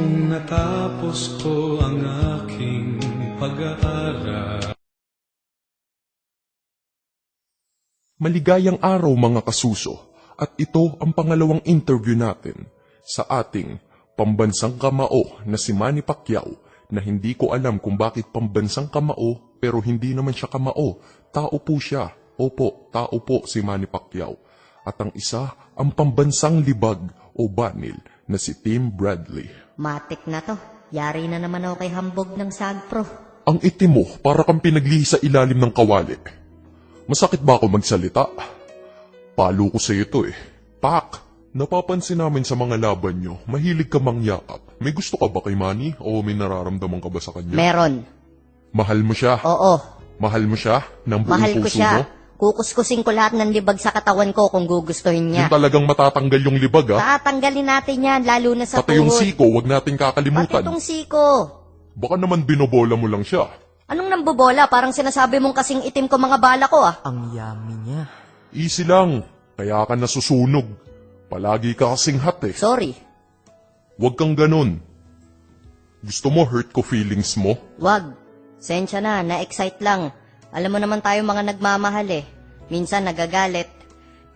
Nung natapos ko ang aking pag-aaral. Maligayang araw mga kasuso, at ito ang pangalawang interview natin sa ating pambansang kamao na si Manny Pacquiao, na hindi ko alam kung bakit pambansang kamao pero hindi naman siya kamao. Tao po siya. Opo, tao po si Manny Pacquiao. At ang isa, ang pambansang libag o banil na si Tim Bradley. Matik na to. Yari na naman ako kay hambog ng Sagpro. Ang itim mo para kang pinaglihi sa ilalim ng kawali. Masakit ba ako magsalita? Palo ko sa iyo to eh. Pak! Napapansin namin sa mga laban nyo, mahilig ka mangyakap. May gusto ka ba kay Manny o may nararamdaman ka ba sa kanya? Meron. Mahal mo siya? Oo. Mahal mo siya? Ng buong Mahal ko puso siya. mo? Kukuskusin ko lahat ng libag sa katawan ko kung gugustuhin niya. Yung talagang matatanggal yung libag ha? Tatanggalin natin yan, lalo na sa Pati yung tuhod. siko, wag natin Pati kakalimutan. itong siko. Baka naman binobola mo lang siya. Anong nambobola? Parang sinasabi mong kasing itim ko mga bala ko ah. Ang yummy niya. Easy lang, kaya ka nasusunog. Palagi ka kasing hot eh. Sorry. Huwag kang ganun. Gusto mo hurt ko feelings mo? Wag. Sensya na-excite lang. Alam mo naman tayo mga nagmamahal eh. Minsan nagagalit.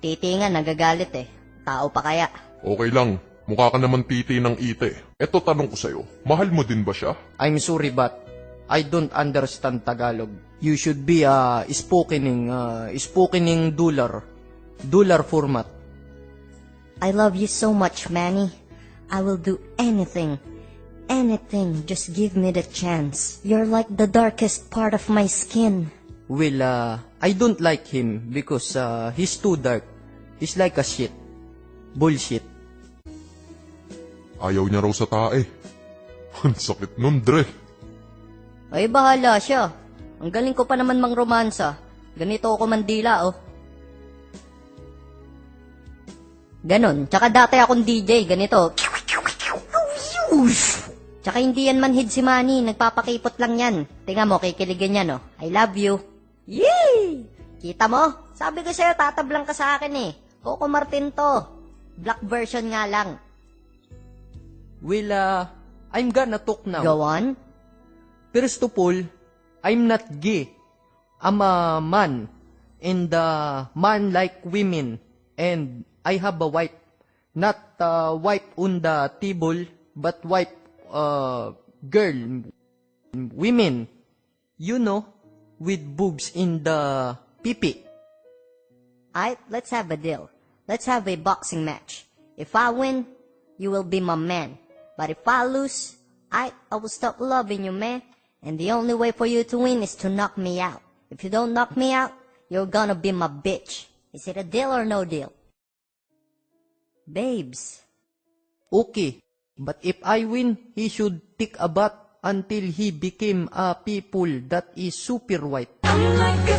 Titi nga nagagalit eh. Tao pa kaya? Okay lang, mukha ka naman titi ng ite. Eto tanong ko sa'yo, mahal mo din ba siya? I'm sorry but I don't understand Tagalog. You should be speaking dollar format. I love you so much, Manny. I will do anything. Anything. Just give me the chance. You're like the darkest part of my skin. Well, I don't like him because he's too dark. He's like a shit. Bullshit. Ayaw niya raw sa tae. Ang sakit nun, Dre. Ay, bahala siya. Ang galing ko pa naman mang romansa. Ganito ako mandila, oh. Ganon. Tsaka dati akong DJ, ganito. Tsaka hindi yan manhid si Manny, nagpapakipot lang yan. Tingnan mo, kikiligin yan, oh. I love you. Yay! Kita mo? Sabi ko sa'yo, tatablang ka sa akin eh. Coco Martin to. Black version nga lang. Well, I'm gonna talk now. Go on. First of all, I'm not gay. I'm a man. And man like women. And I have a wife. Not wife on the table, but wife, girl, women. You know, with boobs in the pipi. Alright, let's have a deal. Let's have a boxing match. If I win, you will be my man. But if I lose, I will stop loving you, man. And the only way for you to win is to knock me out. If you don't knock me out, you're gonna be my bitch. Is it a deal or no deal? Babes. Okay, but if I win, he should take a bath until he became a people that is super white. I'm like a